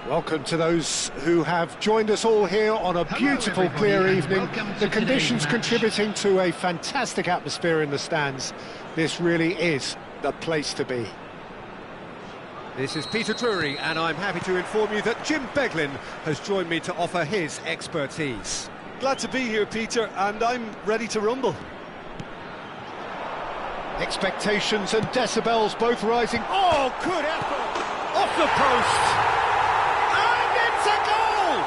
Welcome to those who have joined us all here on a beautiful, clear evening. The conditions contributing to a fantastic atmosphere in the stands. This really is the place to be. This is Peter Drury, and I'm happy to inform you that Jim Beglin has joined me to offer his expertise. Glad to be here, Peter, and I'm ready to rumble. Expectations and decibels both rising. Oh, good effort! Off the post! It's a goal!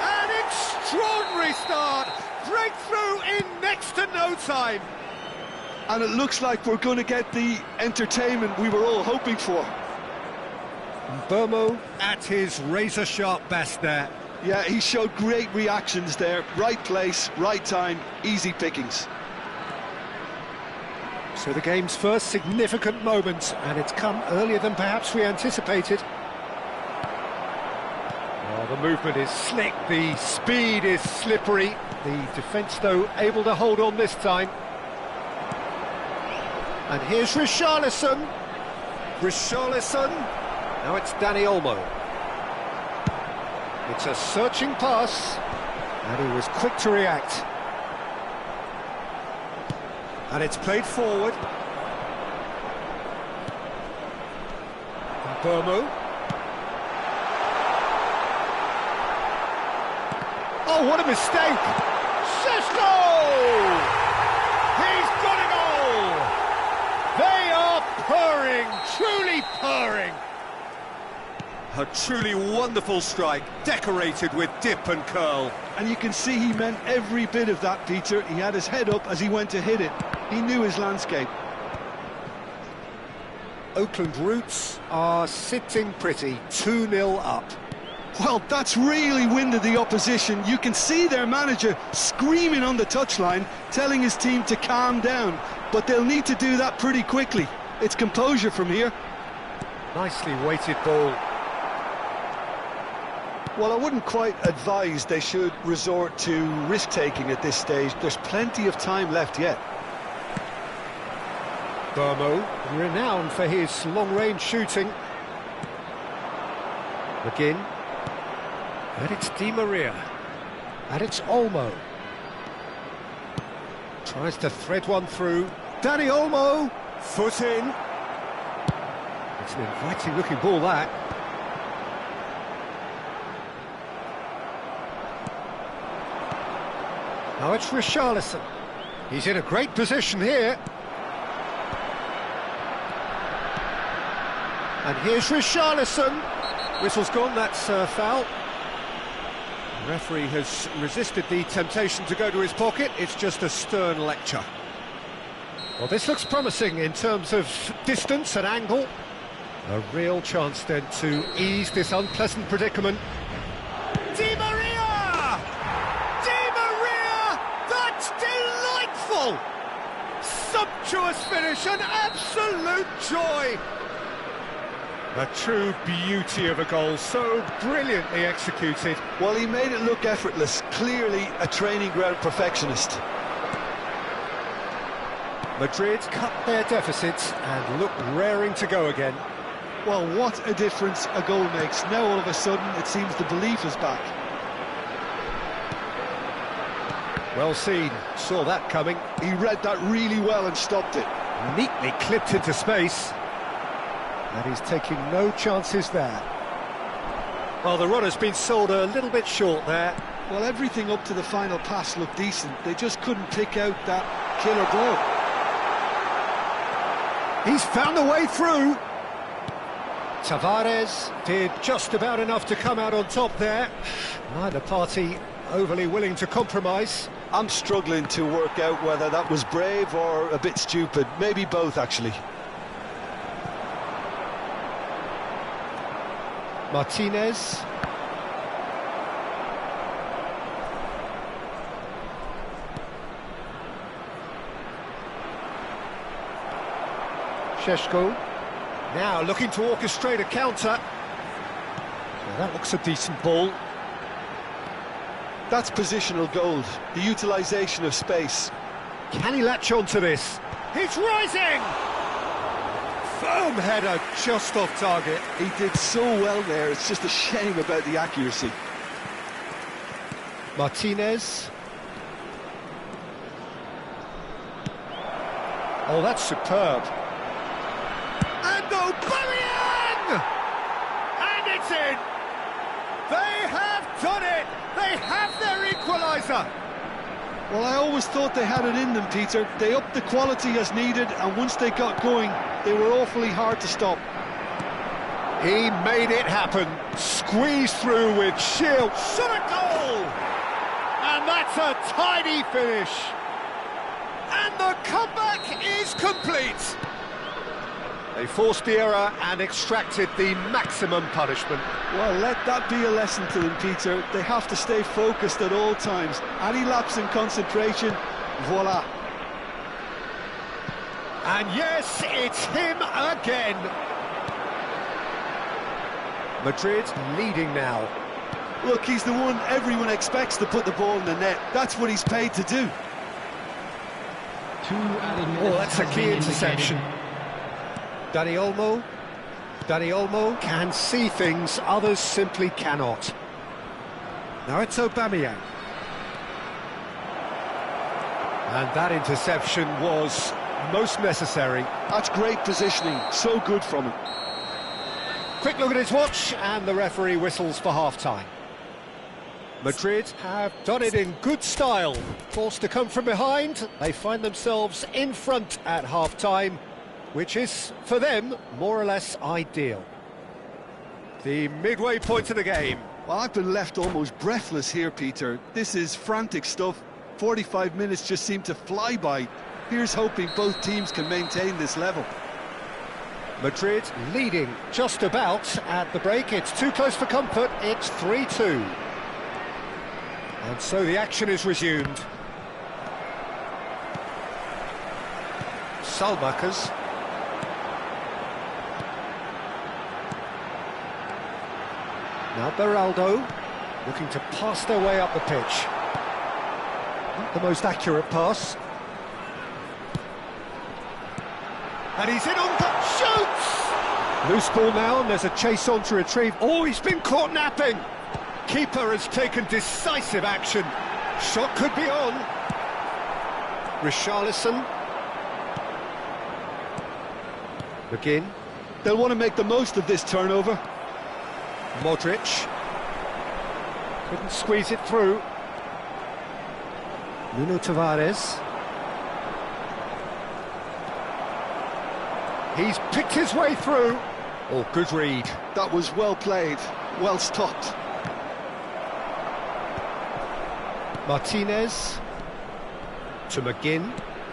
An extraordinary start! Breakthrough in next to no time! And it looks like we're going to get the entertainment we were all hoping for. Burmo at his razor-sharp best there. Yeah, he showed great reactions there. Right place, right time, easy pickings. So the game's first significant moment, and it's come earlier than perhaps we anticipated. The movement is slick, the speed is slippery. The defence, though, able to hold on this time. And here's Richarlison. Richarlison. Now it's Danny Olmo. It's a searching pass, and he was quick to react. And it's played forward. Burmo. Oh, what a mistake! Cisco! He's got it all! They are purring, truly purring. A truly wonderful strike, decorated with dip and curl. And you can see he meant every bit of that, Peter. He had his head up as he went to hit it. He knew his landscape. Oakland Roots are sitting pretty, 2-0 up. Well, that's really winded the opposition. You can see their manager screaming on the touchline, telling his team to calm down. But they'll need to do that pretty quickly. It's composure from here. Nicely weighted ball. Well, I wouldn't quite advise they should resort to risk-taking at this stage. There's plenty of time left yet. Burmo, renowned for his long-range shooting. McGinn. And it's Di Maria. And it's Olmo. Tries to thread one through. Danny Olmo! Foot in. It's an inviting-looking ball, that. Now it's Richarlison. He's in a great position here. And here's Richarlison. Whistle's gone, that's foul. The referee has resisted the temptation to go to his pocket. It's just a stern lecture. Well, this looks promising in terms of distance and angle. A real chance then to ease this unpleasant predicament. Di Maria! Di Maria! That's delightful! Sumptuous finish, an absolute joy! A true beauty of a goal, so brilliantly executed. Well, he made it look effortless, clearly a training ground perfectionist. Madrid cut their deficits and look raring to go again. Well, what a difference a goal makes. Now all of a sudden it seems the belief is back. Well seen, saw that coming. He read that really well and stopped it. Neatly clipped into space. And he's taking no chances there. Well, the run has been sold a little bit short there. Well, everything up to the final pass looked decent. They just couldn't pick out that killer blow. He's found a way through. Tavares did just about enough to come out on top there. Neither party overly willing to compromise. I'm struggling to work out whether that was brave or a bit stupid. Maybe both, actually. Martinez. Šeško. Now looking to orchestrate a counter. Well, that looks a decent ball. That's positional gold, the utilisation of space. Can he latch on to this? He's rising! Boom, header just off target. He did so well there, it's just a shame about the accuracy. Martinez. Oh, that's superb. And Aubameyang! And it's in! They have done it! They have their equaliser! Well, I always thought they had it in them, Peter. They upped the quality as needed, and once they got going, they were awfully hard to stop. He made it happen. Squeezed through with sheer... Shot a goal! And that's a tidy finish. And the comeback is complete. They forced the error and extracted the maximum punishment. Well, let that be a lesson to them, Peter. They have to stay focused at all times. Any lapse in concentration, voila. And yes, it's him again. Madrid leading now. Look, he's the one everyone expects to put the ball in the net. That's what he's paid to do. Oh, that's a key interception. Dani Olmo can see things others simply cannot. Now it's Aubameyang. And that interception was most necessary. That's great positioning, so good from him. Quick look at his watch, and the referee whistles for half-time. Madrid have done it in good style. Forced to come from behind, they find themselves in front at half-time, which is, for them, more or less ideal. The midway point of the game. Well, I've been left almost breathless here, Peter. This is frantic stuff. 45 minutes just seem to fly by. Here's hoping both teams can maintain this level. Madrid leading just about at the break. It's too close for comfort. It's 3-2. And so the action is resumed. Salmakers. Now Beraldo, looking to pass their way up the pitch. Not the most accurate pass. And he's in on the shoots! Loose ball now, and there's a chase on to retrieve. Oh, he's been caught napping! Keeper has taken decisive action. Shot could be on. Richarlison. McGinn. They'll want to make the most of this turnover. Modric. Couldn't squeeze it through. Nuno Tavares. He's picked his way through. Oh, good read. That was well played, well stopped. Martinez to McGinn.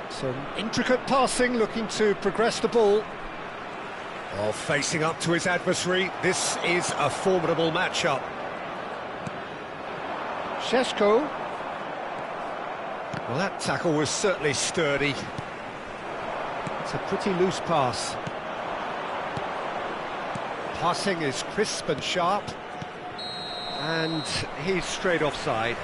Some intricate passing, looking to progress the ball. Oh, facing up to his adversary. This is a formidable matchup. Šeško. Well, that tackle was certainly sturdy. It's a pretty loose pass. Passing is crisp and sharp. And he's straight offside.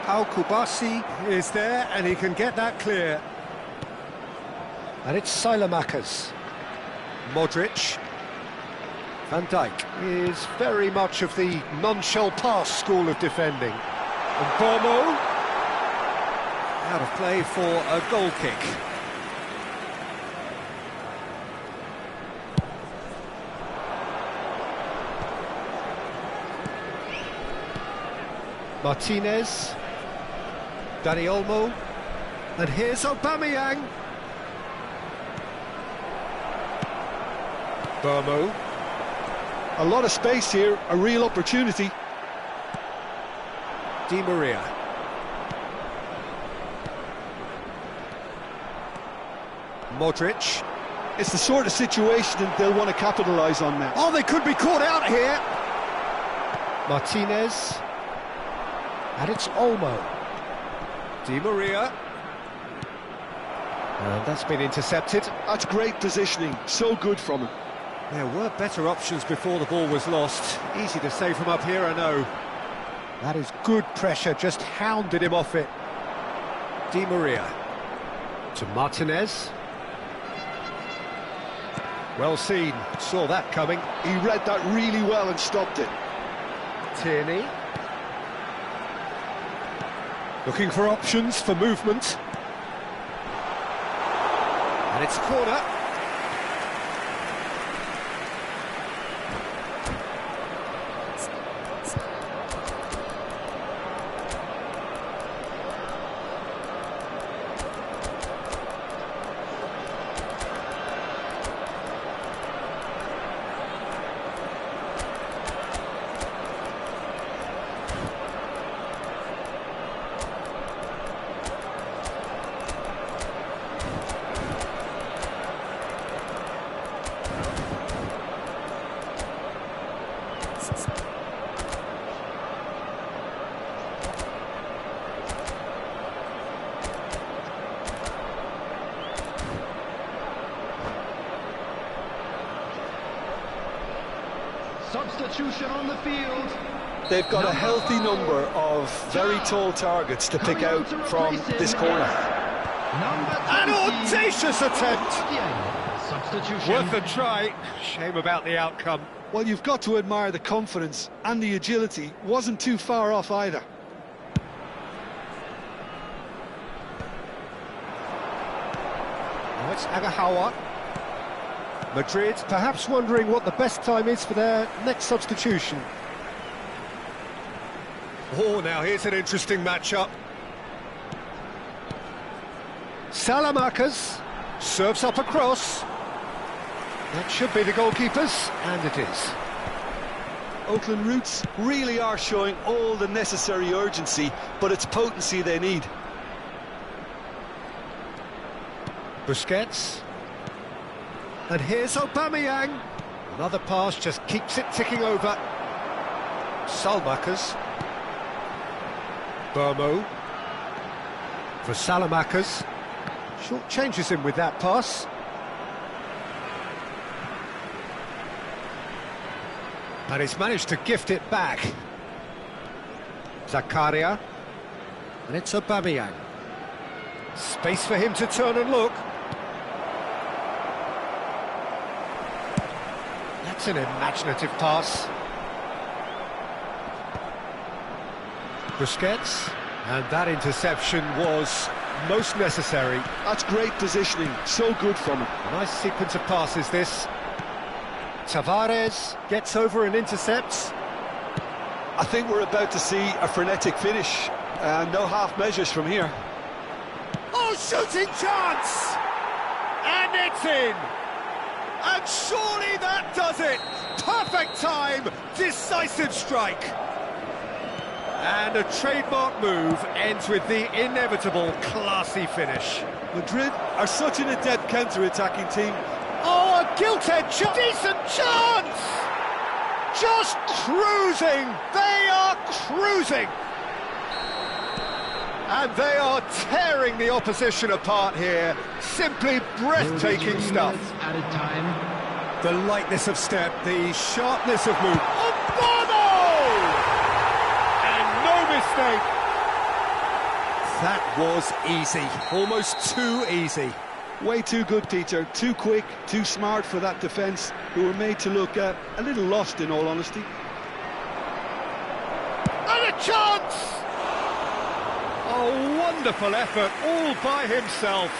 Al-Kubasi is there, and he can get that clear. And it's Salmakers. Modric. Van Dijk is very much of the non-shell pass school of defending. And Bomo out of play for a goal kick. Martinez. Dani Olmo, and here's Aubameyang. Bomo. A lot of space here, a real opportunity. Di Maria. Modric. It's the sort of situation that they'll want to capitalise on now. Oh, they could be caught out here. Martinez. And it's Olmo. Di Maria. And that's been intercepted. That's great positioning, so good from him. There were better options before the ball was lost. Easy to say from up here, I know. That is good pressure, just hounded him off it. Di Maria. To Martinez. Well seen, saw that coming. He read that really well and stopped it. Tierney. Looking for options for movement. And it's a corner. Substitution on the field. They've got a healthy number of very tall targets to pick out from this corner. An audacious attempt! Substitution. Worth a try. Shame about the outcome. Well, you've got to admire the confidence and the agility. Wasn't too far off either. Now it's Agahawa. Madrid perhaps wondering what the best time is for their next substitution. Oh, now here's an interesting matchup. Salamanca's serves up a cross. That should be the goalkeeper's, and it is. Oakland Roots really are showing all the necessary urgency, but it's potency they need. Busquets. And here's Aubameyang. Another pass just keeps it ticking over. Salmakas. Burmo. For Salamakas. Short changes him with that pass. And he's managed to gift it back. Zakaria. And it's Aubameyang. Space for him to turn and look. That's an imaginative pass. Busquets. And that interception was most necessary. That's great positioning, so good from him. A nice sequence of passes, this. Tavares gets over and intercepts. I think we're about to see a frenetic finish. No half measures from here. Oh, shooting chance! And it's in! And surely that does it! Perfect time, decisive strike! And a trademark move ends with the inevitable classy finish. Madrid are such an adept counter-attacking team. Oh, a gilt-edged decent chance! Just cruising! They are cruising! And they are tearing the opposition apart here. Simply breathtaking stuff. At a time. The lightness of step, the sharpness of move. Obama! And no mistake. That was easy, almost too easy. Way too good, Peter. Too quick, too smart for that defence, who were made to look a little lost, in all honesty. And a chance! A wonderful effort, all by himself.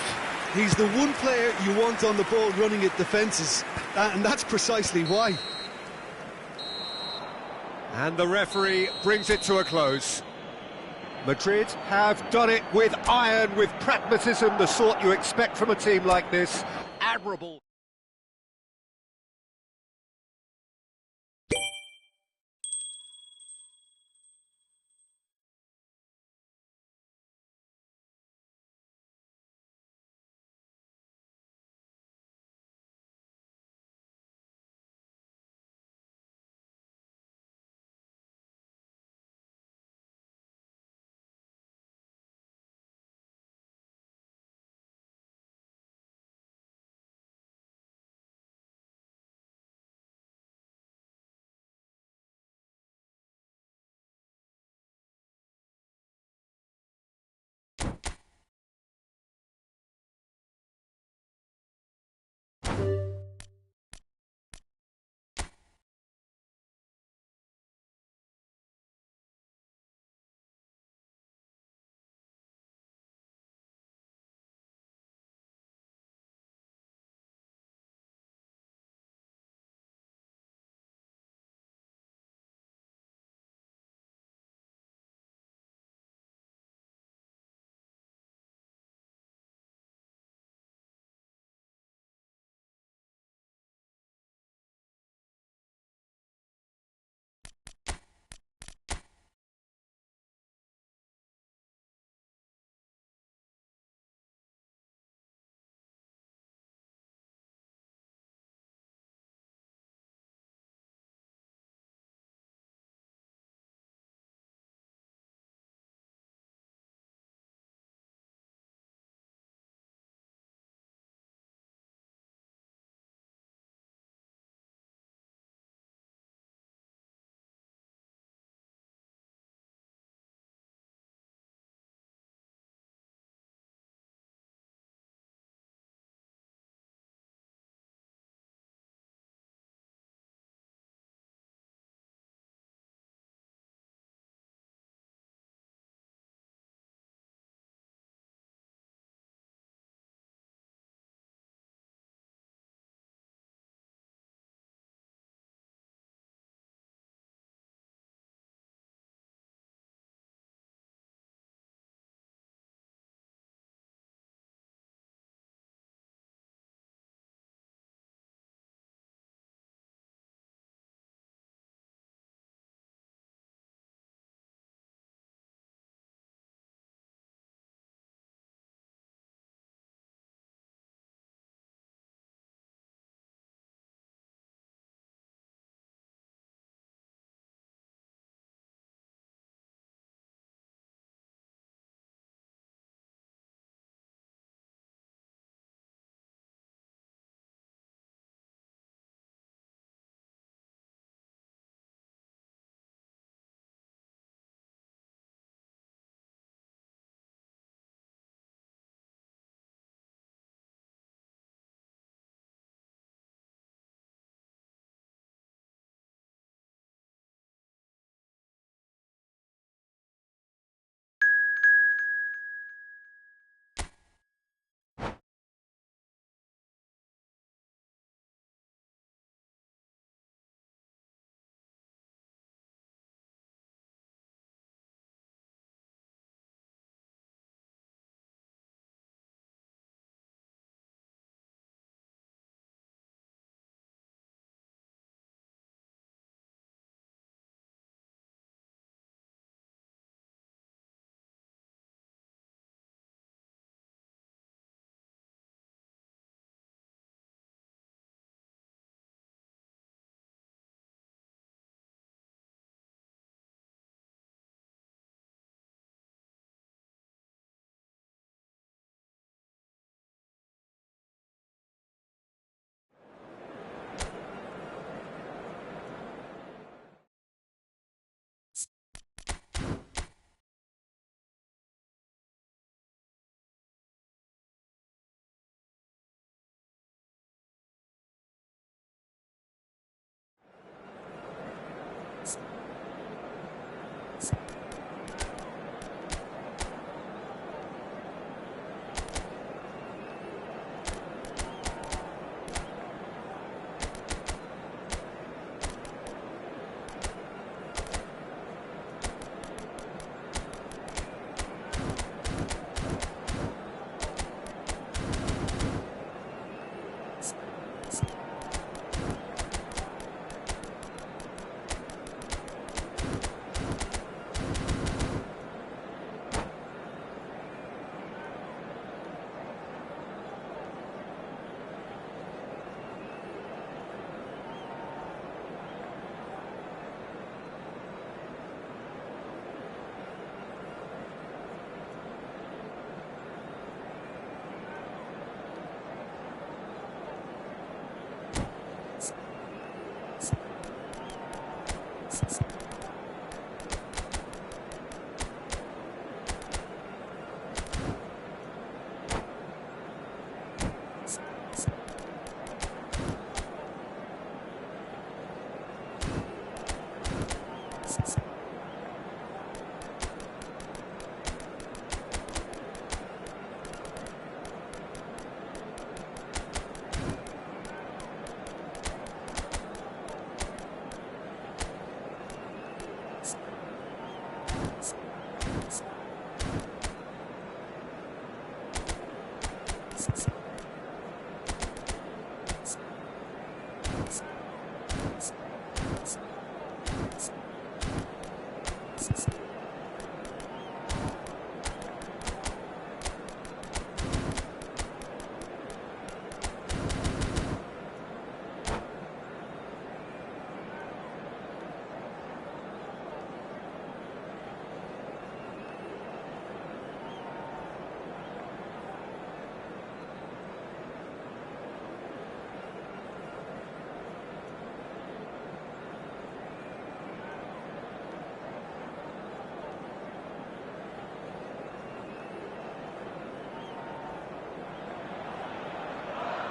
He's the one player you want on the ball running at defences, and that's precisely why. And the referee brings it to a close. Madrid have done it with iron, with pragmatism, the sort you expect from a team like this. Admirable.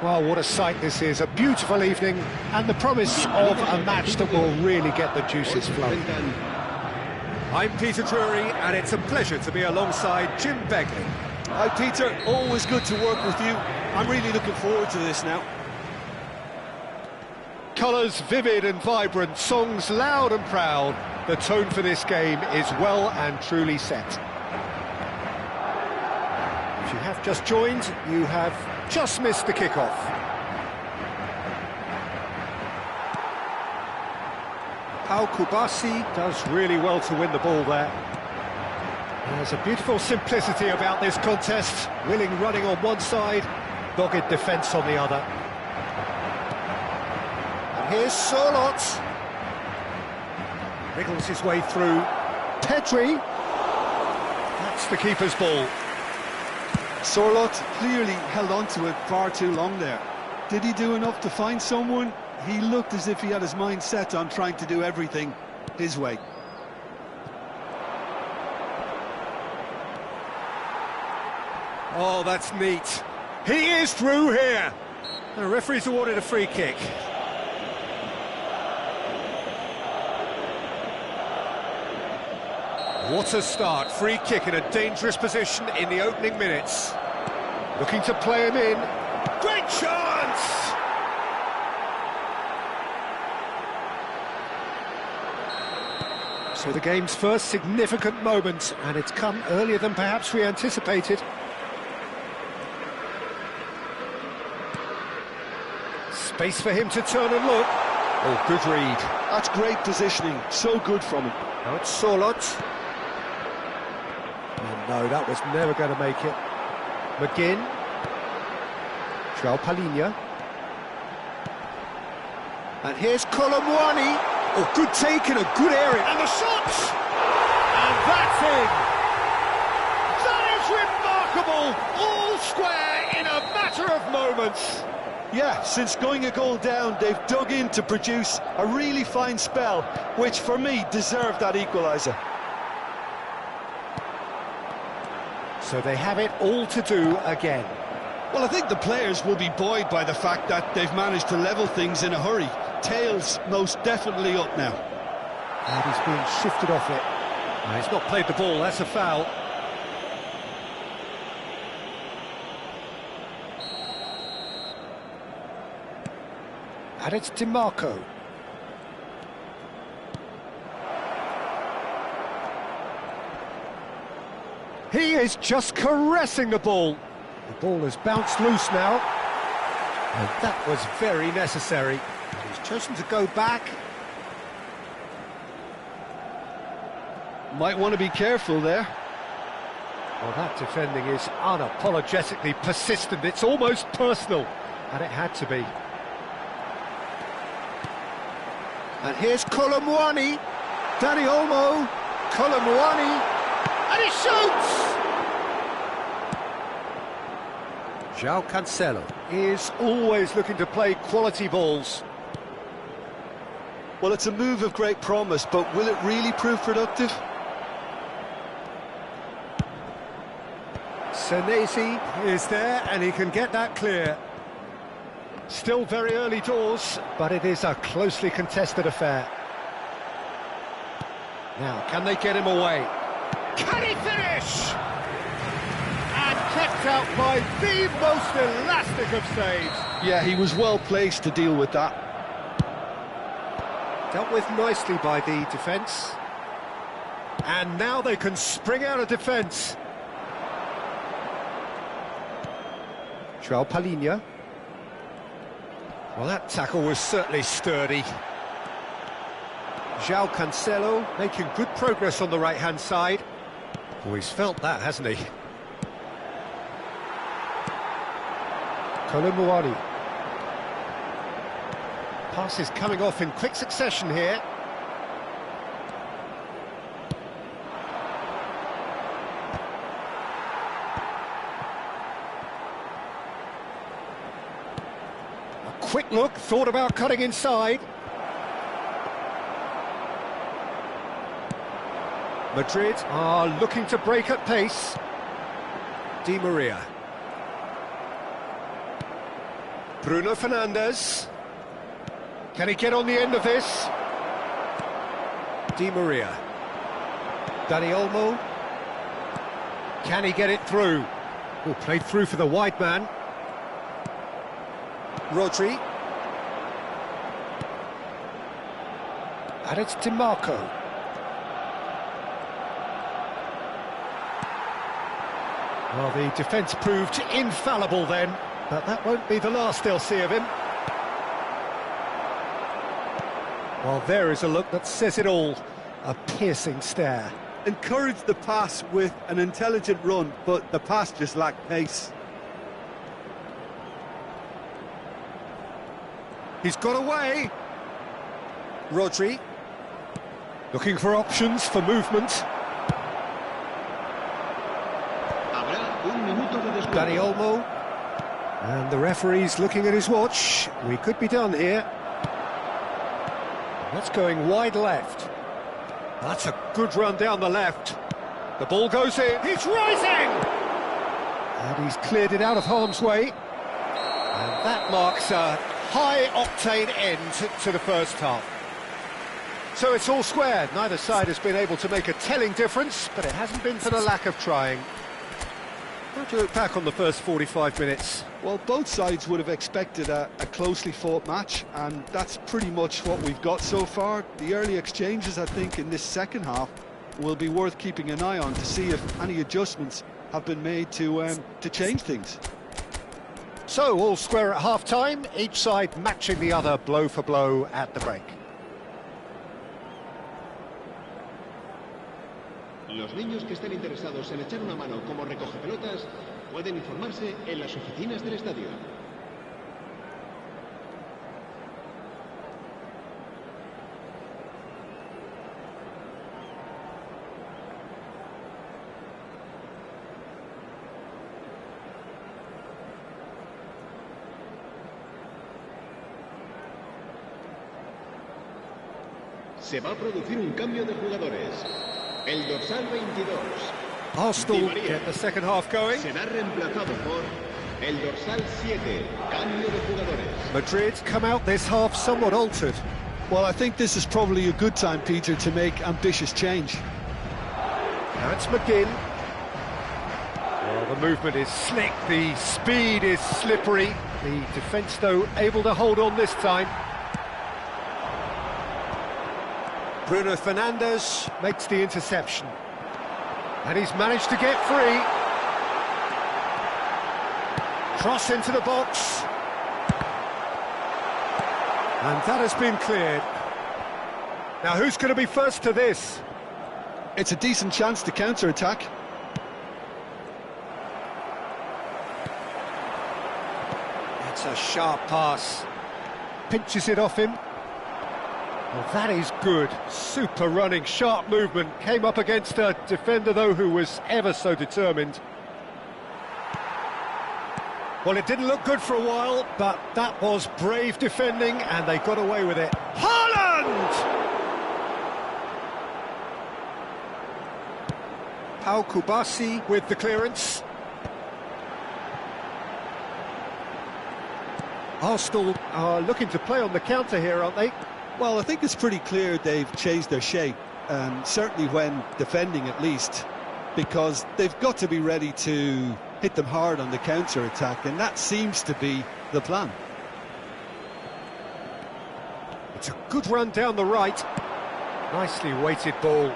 Well, what a sight this is, a beautiful evening, and the promise of a match that will really get the juices flowing. I'm Peter Drury, and it's a pleasure to be alongside Jim Begley. Hi Peter, always good to work with you. I'm really looking forward to this now. Colours vivid and vibrant, songs loud and proud. The tone for this game is well and truly set. If you have just joined, you have just missed the kickoff. Kubasi does really well to win the ball there. There's a beautiful simplicity about this contest. Willing running on one side, dogged defence on the other. And here's Sorlot. Wriggles his way through. Pedri. That's the keeper's ball. Sorlot clearly held on to it far too long there. Did he do enough to find someone? He looked as if he had his mind set on trying to do everything his way. Oh, that's neat. He is through here. The referee's awarded a free kick. What a start. Free kick in a dangerous position in the opening minutes. Looking to play him in. Great chance! So the game's first significant moment, and it's come earlier than perhaps we anticipated. Space for him to turn and look. Oh, good read. That's great positioning, so good from him. Now it's Sorlot. Oh no, that was never going to make it. McGinn. João Palhinha. And here's Colomwani. Oh, good take in a good area. And the shot! And that's in! That is remarkable! All square in a matter of moments. Yeah, since going a goal down, they've dug in to produce a really fine spell, which for me deserved that equaliser. So they have it all to do again. Well, I think the players will be buoyed by the fact that they've managed to level things in a hurry. Tails most definitely up now. And he's being shifted off it. No, he's not played the ball, that's a foul. And it's DiMarco. He is just caressing the ball. The ball has bounced loose now. And that was very necessary. And he's chosen to go back. Might want to be careful there. Well, that defending is unapologetically persistent. It's almost personal. And it had to be. And here's Colomwani. Dani Olmo. Colomwani. And he shoots! João Cancelo is always looking to play quality balls. Well, it's a move of great promise, but will it really prove productive? Senesi is there, and he can get that clear. Still very early doors, but it is a closely contested affair. Now, can they get him away? Can he finish? And kept out by the most elastic of saves. Yeah, he was well placed to deal with that. Dealt with nicely by the defence. And now they can spring out of defence. João Palhinha. Well, that tackle was certainly sturdy. João Cancelo making good progress on the right-hand side. Oh, he's felt that, hasn't he? Colomwani. Passes coming off in quick succession here. A quick look, thought about cutting inside. Madrid are looking to break at pace. Di Maria. Bruno Fernandes. Can he get on the end of this? Di Maria. Dani Olmo. Can he get it through? Oh, played through for the wide man. Rodri. And it's DiMarco. Well, the defence proved infallible then, but that won't be the last they'll see of him. Well, there is a look that says it all. A piercing stare. Encouraged the pass with an intelligent run, but the pass just lacked pace. He's got away. Rodri. Looking for options for movement. Dani Olmo. And the referee's looking at his watch. We could be done here. That's going wide left. That's a good run down the left. The ball goes in. He's rising! And he's cleared it out of harm's way. And that marks a high-octane end to the first half. So it's all square. Neither side has been able to make a telling difference, but it hasn't been for the lack of trying. How do you look back on the first 45 minutes? Well, both sides would have expected a closely fought match, and that's pretty much what we've got so far. The early exchanges, I think, in this second half will be worth keeping an eye on to see if any adjustments have been made to change things. So, all square at half-time, each side matching the other blow for blow at the break. Los niños que estén interesados en echar una mano como recogepelotas pueden informarse en las oficinas del estadio. Se va a producir un cambio de jugadores. El dorsal 22. Arsenal get the second half going. Será reemplazado por el dorsal 7. Cambio de jugadores. Madrid come out this half somewhat altered. Well, I think this is probably a good time, Peter, to make ambitious change. Now it's McGinn. Well, the movement is slick, the speed is slippery. The defence, though, able to hold on this time. Bruno Fernandes makes the interception. And he's managed to get free. Cross into the box. And that has been cleared. Now, who's going to be first to this? It's a decent chance to counter-attack. That's a sharp pass. Pinches it off him. Well, that is good. Super running, sharp movement. Came up against a defender, though, who was ever so determined. Well, it didn't look good for a while, but that was brave defending, and they got away with it. Haaland! Pau Kubasi with the clearance. Arsenal are looking to play on the counter here, aren't they? Well, I think it's pretty clear they've changed their shape, certainly when defending at least, because they've got to be ready to hit them hard on the counter-attack, and that seems to be the plan. It's a good run down the right. Nicely weighted ball.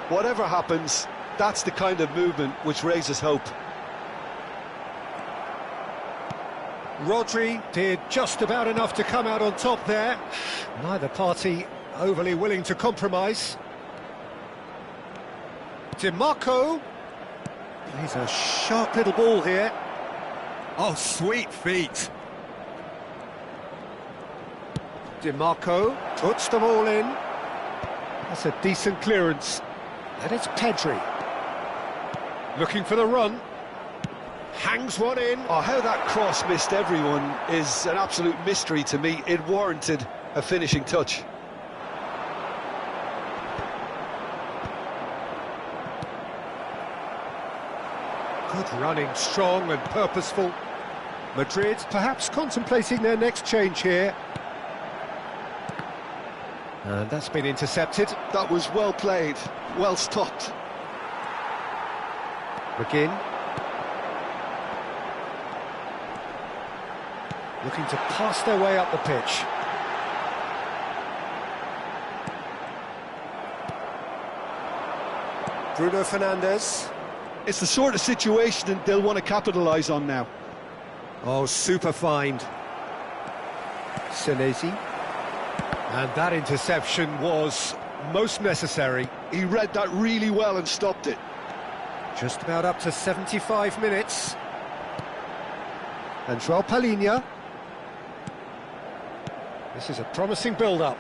Whatever happens, that's the kind of movement which raises hope. Rodri did just about enough to come out on top there. Neither party overly willing to compromise. DiMarco plays a sharp little ball here. Oh, sweet feet. DiMarco puts them all in. That's a decent clearance. And it's Pedri. Looking for the run. Hangs one in. Oh, how that cross missed everyone is an absolute mystery to me. It warranted a finishing touch. Good running, strong and purposeful. Madrid perhaps contemplating their next change here. And that's been intercepted. That was well played, well stopped. McGinn. Looking to pass their way up the pitch. Bruno Fernandes. It's the sort of situation that they'll want to capitalise on now. Oh, super find. Senesi. And that interception was most necessary. He read that really well and stopped it. Just about up to 75 minutes. And João Palhinha. This is a promising build-up.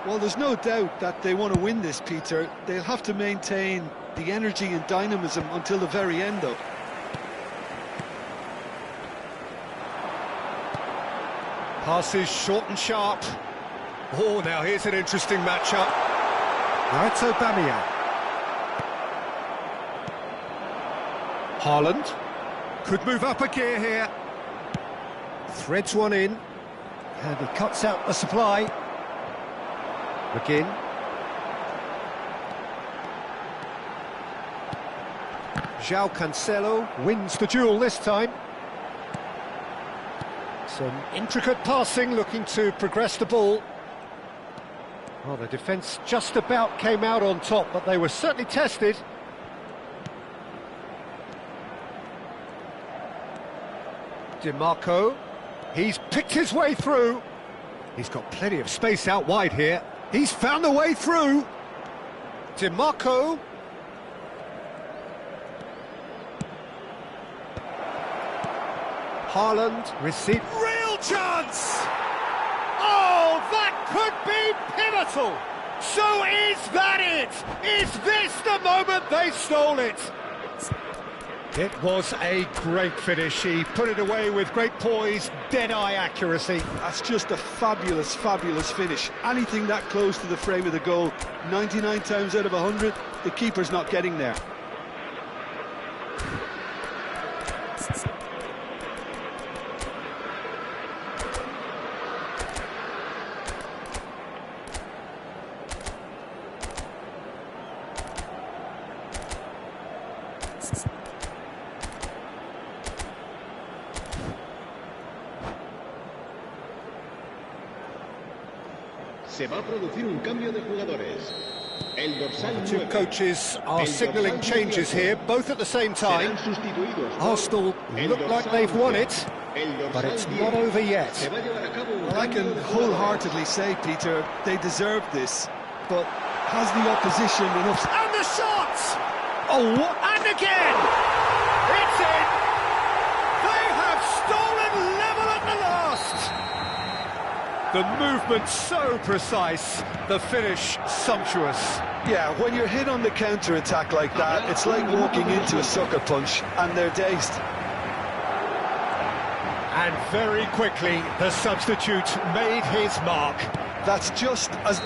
Well, there's no doubt that they want to win this, Peter. They'll have to maintain the energy and dynamism until the very end, though. Passes short and sharp. Oh, now here's an interesting matchup. That's Aubameyang. Haaland. Could move up a gear here. Threads one in. And he cuts out the supply. McGinn. João Cancelo wins the duel this time. Some intricate passing, looking to progress the ball. Well, the defence just about came out on top, but they were certainly tested. DiMarco. He's picked his way through. He's got plenty of space out wide here. He's found a way through. DiMarco. Haaland received. Real chance! Oh, that could be pivotal! So is that it? Is this the moment they stole it? It was a great finish. He put it away with great poise, dead-eye accuracy. That's just a fabulous, fabulous finish. Anything that close to the frame of the goal, 99 times out of 100, the keeper's not getting there. Se va a producir un cambio de jugadores. El dorsal Two 9. coaches are signalling changes here, both at the same time. Serán sustituidos por Arsenal el look like dorsal they've won 9. it, El but dorsal it's 10 not over Se yet. va a llevar a cabo un Well, I can cambio de wholeheartedly say, Peter, they deserve this, but has the opposition enough... And the shot! Oh, what? And again! It's in! They have stolen level at the last! The movement so precise, the finish sumptuous. Yeah, when you're hit on the counter-attack like that, it's like walking into a sucker punch, and they're dazed. And very quickly, the substitute made his mark. That's just as...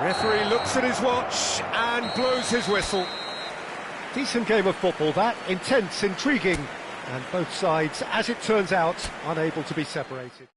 Referee looks at his watch and blows his whistle. Decent game of football, that. Intense, intriguing, and both sides, as it turns out, unable to be separated.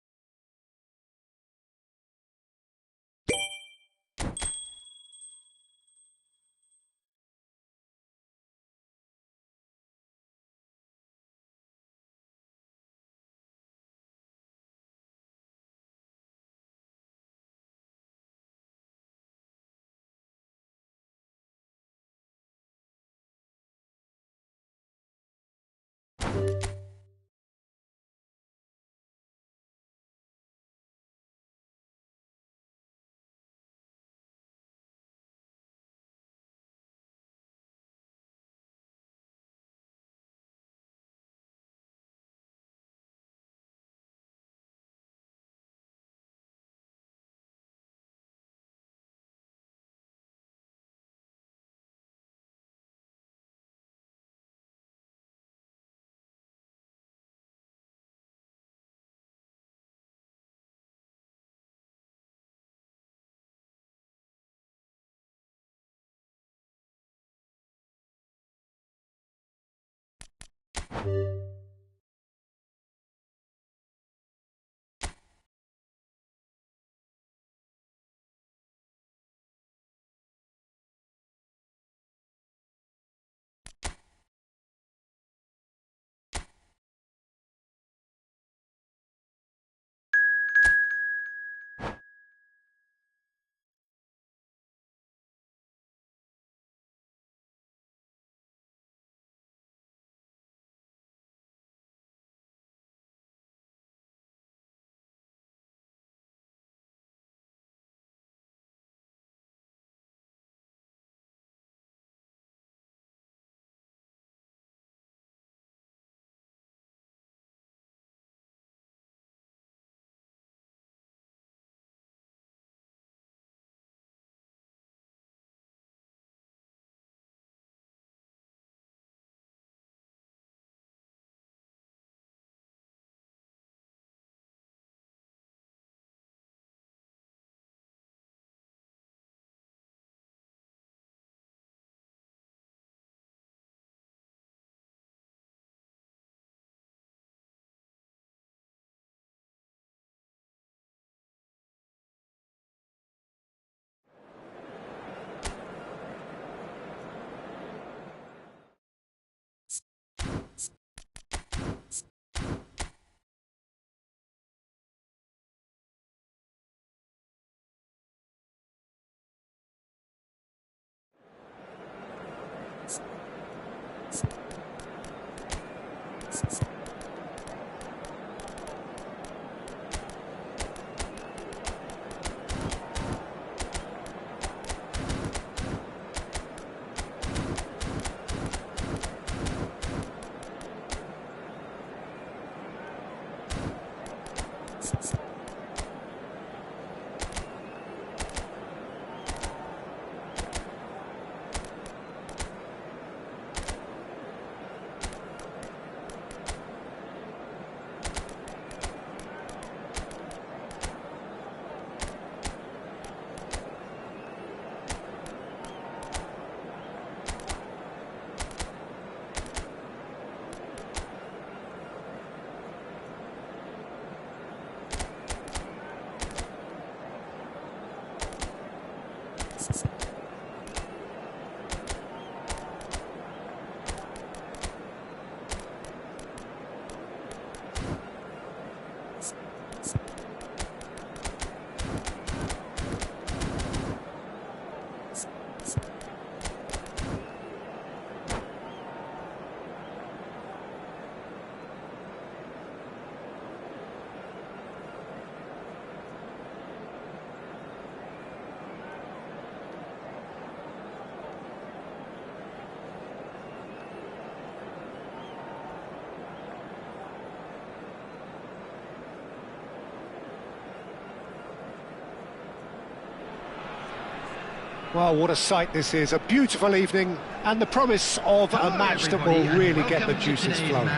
Well, what a sight this is. A beautiful evening and the promise of a match that will really get the juices flowing.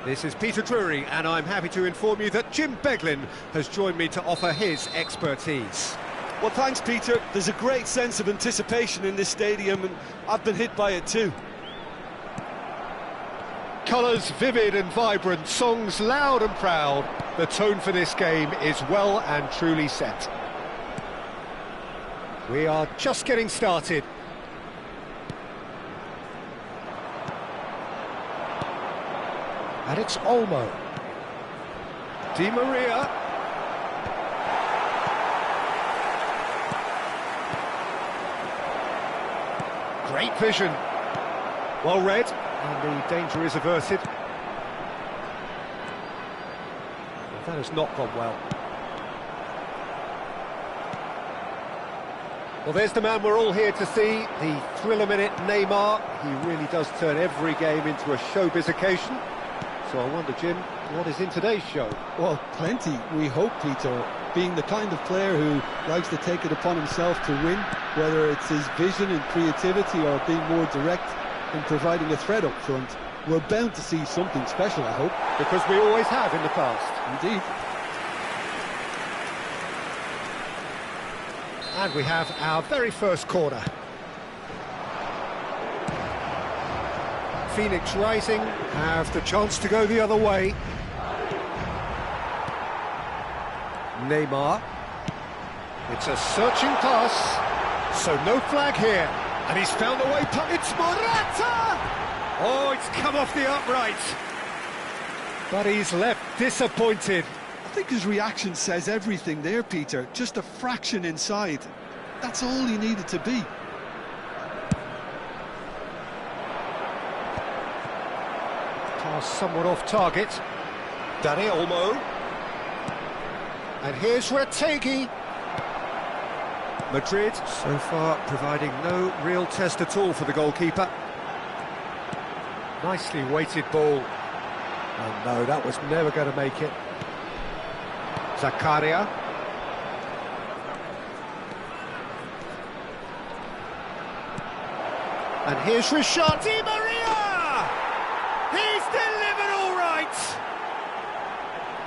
This is Peter Drury, and I'm happy to inform you that Jim Beglin has joined me to offer his expertise. Well, thanks, Peter. There's a great sense of anticipation in this stadium, and I've been hit by it too. Colours vivid and vibrant, songs loud and proud. The tone for this game is well and truly set. We are just getting started. And it's Olmo. Di Maria. Great vision. Well read, and the danger is averted. That has not gone well. Well, there's the man we're all here to see, the thriller-minute Neymar. He really does turn every game into a showbiz occasion. So I wonder, Jim, what is in today's show? Well, plenty, we hope, Peter. Being the kind of player who likes to take it upon himself to win, whether it's his vision and creativity or being more direct in providing a threat up front, we're bound to see something special, I hope. Because we always have in the past. Indeed. And we have our very first corner. Phoenix Rising have the chance to go the other way. Neymar. It's a searching pass, so no flag here. And he's found a way. It's Morata! Oh, it's come off the upright. But he's left disappointed. I think his reaction says everything there, Peter. Just a fraction inside. That's all he needed to be. Pass somewhat off target. Dani Olmo. And here's Retegi. Madrid, so far, providing no real test at all for the goalkeeper. Nicely weighted ball. Oh no, that was never going to make it. Zakaria. And here's Richard Di Maria! He's delivered all right!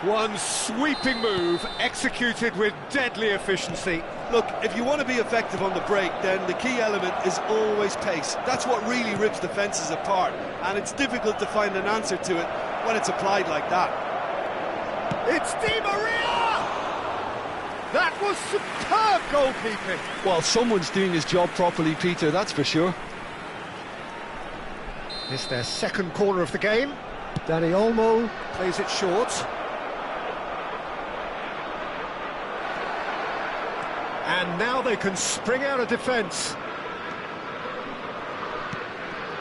One sweeping move, executed with deadly efficiency. Look, if you want to be effective on the break, then the key element is always pace. That's what really rips defences apart, and it's difficult to find an answer to it when it's applied like that. It's Di Maria! That was superb goalkeeping. Well, someone's doing his job properly, Peter, that's for sure. It's their second corner of the game. Dani Olmo plays it short. And now they can spring out of defence.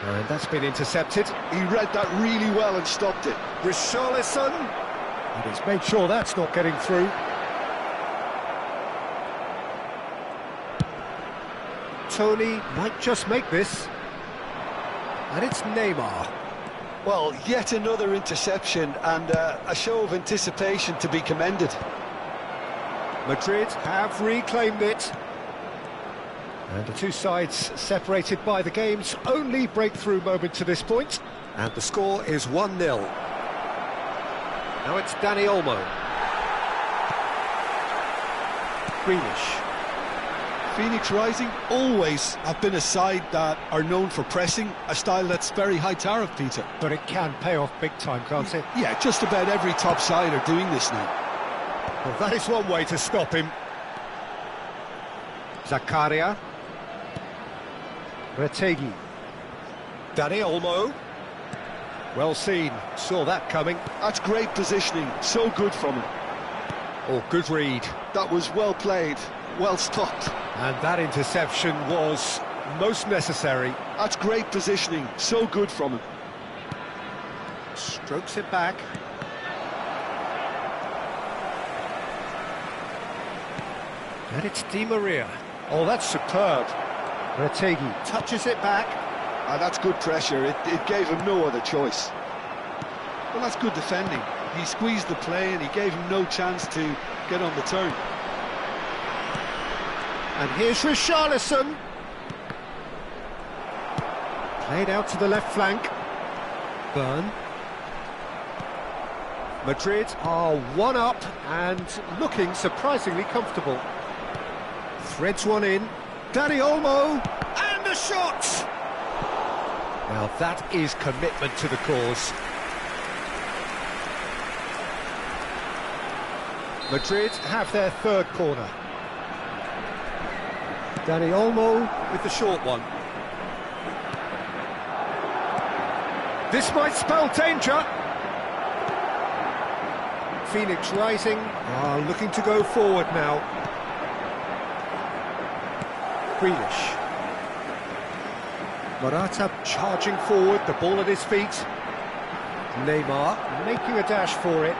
And that's been intercepted. He read that really well and stopped it. Richarlison. And he's made sure that's not getting through. Tony might just make this. And it's Neymar. Well, yet another interception and a show of anticipation to be commended. Madrid have reclaimed it. And the two sides separated by the game's only breakthrough moment to this point. And the score is 1-0. Now it's Dani Olmo. Greenish. Phoenix Rising always have been a side that are known for pressing, a style that's very high tariff, Peter. But it can pay off big time, can't it? Yeah, just about every top side are doing this now. Well, that is one way to stop him. Zakaria. Retegi. Dani Olmo. Well seen, saw that coming. That's great positioning, so good from him. Oh, good read. That was well played, well stopped. And that interception was most necessary. That's great positioning, so good from him. Strokes it back. And it's Di Maria. Oh, that's superb. Retegi touches it back. That's good pressure, it gave him no other choice. Well, that's good defending. He squeezed the play and he gave him no chance to get on the turn. And here's Richarlison. Played out to the left flank. Byrne. Madrid are one up and looking surprisingly comfortable. Threads one in. Dani Olmo. And a shot! Now that is commitment to the cause. Madrid have their third corner. Dani Olmo with the short one. This might spell danger. Phoenix Rising are looking to go forward now. Grealish. Morata charging forward, the ball at his feet. Neymar making a dash for it.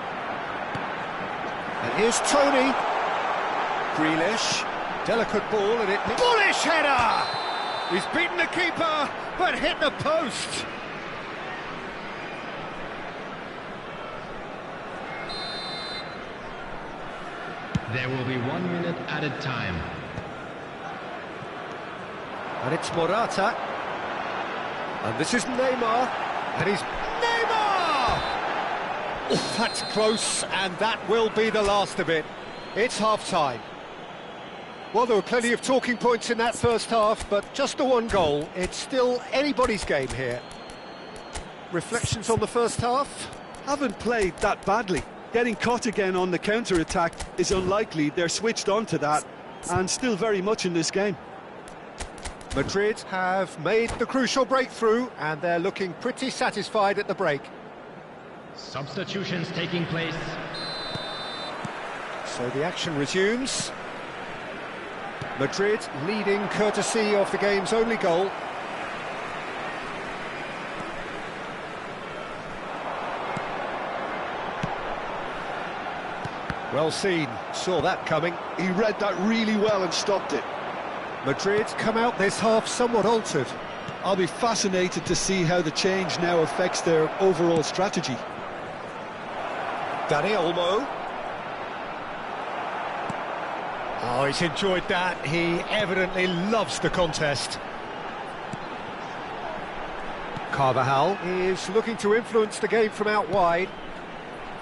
And here's Tony. Grealish. Delicate ball and it... Bullish header! He's beaten the keeper, but hit the post. There will be 1 minute added time. And it's Morata. And this is Neymar. And he's... Neymar! Oh, that's close, and that will be the last of it. It's half-time. Well, there were plenty of talking points in that first half, but just the one goal. It's still anybody's game here. Reflections on the first half? Haven't played that badly. Getting caught again on the counter-attack is unlikely. They're switched on to that, and still very much in this game. Madrid have made the crucial breakthrough, and they're looking pretty satisfied at the break. Substitutions taking place. So the action resumes. Madrid leading courtesy of the game's only goal. Well seen, saw that coming. He read that really well and stopped it. Madrid come out this half somewhat altered. I'll be fascinated to see how the change now affects their overall strategy. Dani Olmo. Oh, he's enjoyed that. He evidently loves the contest. Carvajal is looking to influence the game from out wide.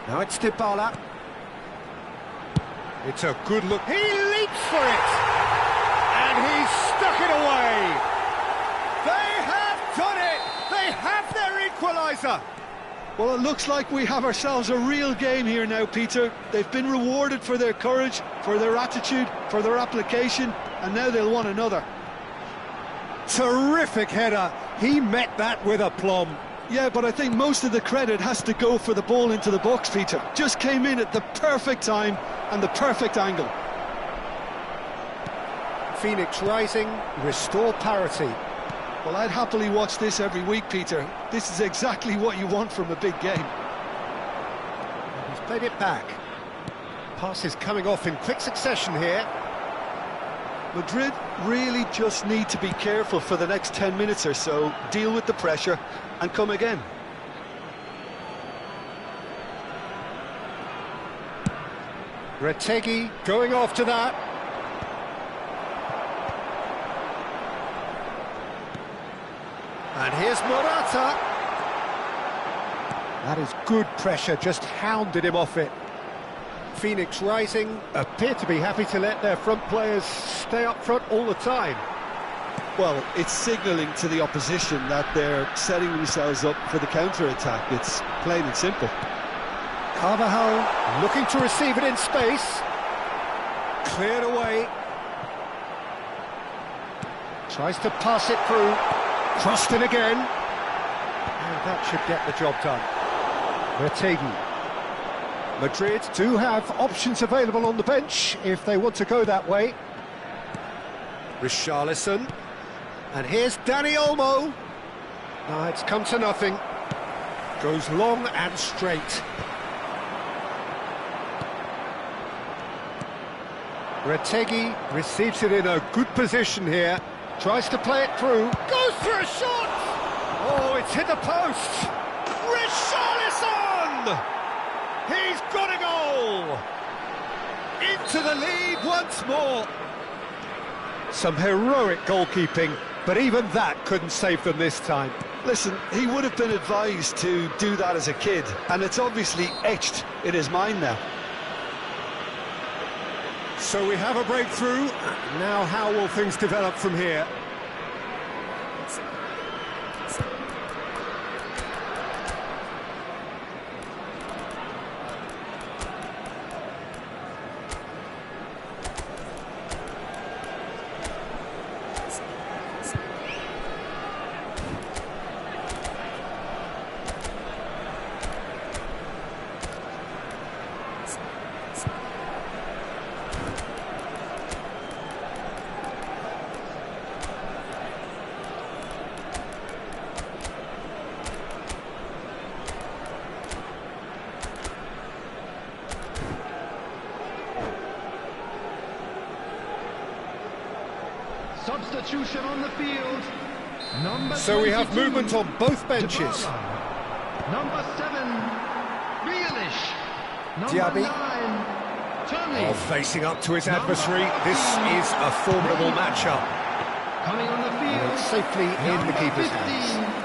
Now it's Dybala. It's a good look. He leaps for it! And he's stuck it away! They have done it! They have their equaliser! Well, it looks like we have ourselves a real game here now, Peter. They've been rewarded for their courage, for their attitude, for their application, and now they'll want another. Terrific header. He met that with aplomb. Yeah, but I think most of the credit has to go for the ball into the box, Peter. Just came in at the perfect time and the perfect angle. Phoenix Rising restore parity. Well, I'd happily watch this every week, Peter. This is exactly what you want from a big game. He's played it back. Passes coming off in quick succession here. Madrid really just need to be careful for the next 10 minutes or so, deal with the pressure and come again. Retegui going after that. And here's Morata. That is good pressure, just hounded him off it. Phoenix Rising appear to be happy to let their front players stay up front all the time. Well, it's signalling to the opposition that they're setting themselves up for the counter-attack. It's plain and simple. Carvajal looking to receive it in space. Cleared away. Tries to pass it through. Crossed in again. And that should get the job done. Retegui. Madrid do have options available on the bench if they want to go that way. Richarlison. And here's Dani Olmo. No, it's come to nothing. Goes long and straight. Retegui receives it in a good position here. Tries to play it through. Goes for a shot! Oh, it's hit the post! Richarlison! He's got a goal! Into the lead once more. Some heroic goalkeeping, but even that couldn't save them this time. Listen, he would have been advised to do that as a kid, and it's obviously etched in his mind now. So we have a breakthrough. Now how will things develop from here? Substitution on the field. So we have movement on both benches. Number 7, Grealish. Diaby. 9, Tony. Oh, facing up to his adversary. This is a formidable matchup. Coming on the field. It's safely in the keeper's hands.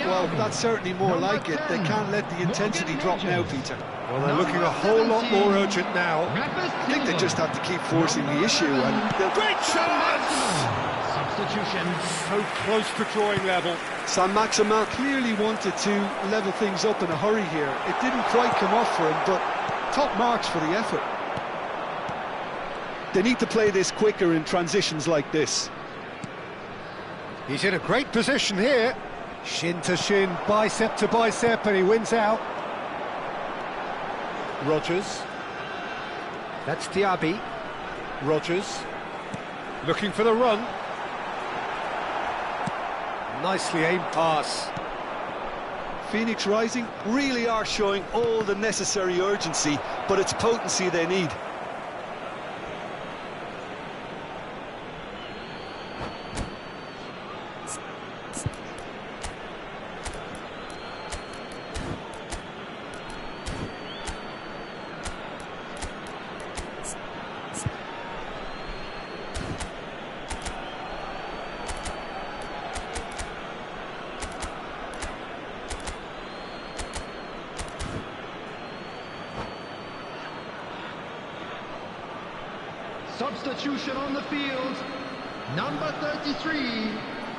Well, that's certainly more like it. They can't let the intensity drop now, Peter. Well, they're looking a whole lot more urgent now. I think they just have to keep forcing the issue and they'll... Great chance! Substitution. So close to drawing level. Saint-Maximin clearly wanted to level things up in a hurry here. It didn't quite come off for him, but top marks for the effort. They need to play this quicker in transitions like this. He's in a great position here. Shin to shin, bicep to bicep, and he wins out. Rodgers. That's Diaby. Rodgers. Looking for the run. Nicely aimed pass. Phoenix Rising really are showing all the necessary urgency, but it's potency they need. Substitution on the field. Number 33.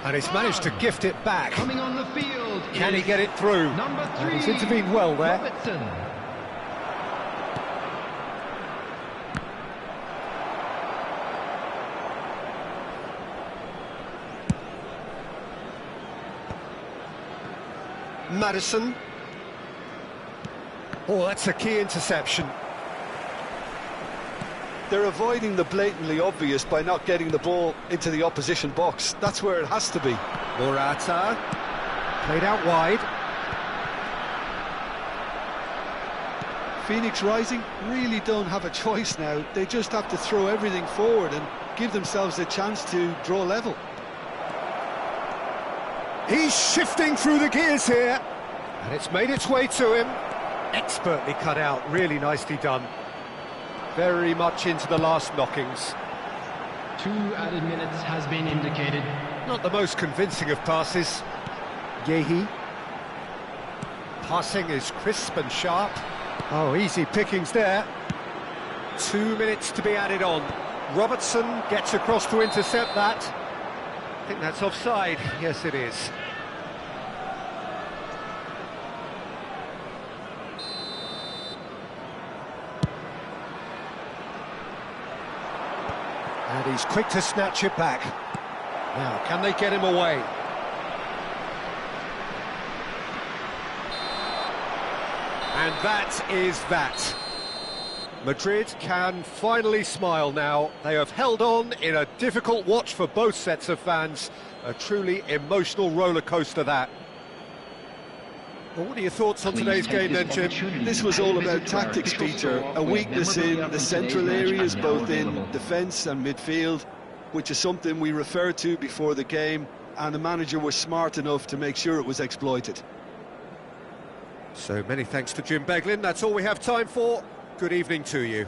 And he's managed to gift it back. Coming on the field. Can he get it through? Number 3. He's intervened well there. Robertson. Madison. Oh, that's a key interception. They're avoiding the blatantly obvious by not getting the ball into the opposition box. That's where it has to be. Morata, played out wide. Phoenix Rising really don't have a choice now. They just have to throw everything forward and give themselves a chance to draw level. He's shifting through the gears here, and it's made its way to him. Expertly cut out, really nicely done. Very much into the last knockings. 2 added minutes has been indicated. Not the most convincing of passes. Yehi. Passing is crisp and sharp. Oh, easy pickings there. 2 minutes to be added on. Robertson gets across to intercept that. I think that's offside. Yes, it is. And he's quick to snatch it back. Now, can they get him away? And that is that. Madrid can finally smile now. They have held on in a difficult watch for both sets of fans. A truly emotional roller coaster, that. Well, what are your thoughts on today's game then, Jim? This was all about tactics, Peter. A weakness in the central areas, both in defence and midfield, which is something we referred to before the game, and the manager was smart enough to make sure it was exploited. So many thanks to Jim Beglin. That's all we have time for. Good evening to you.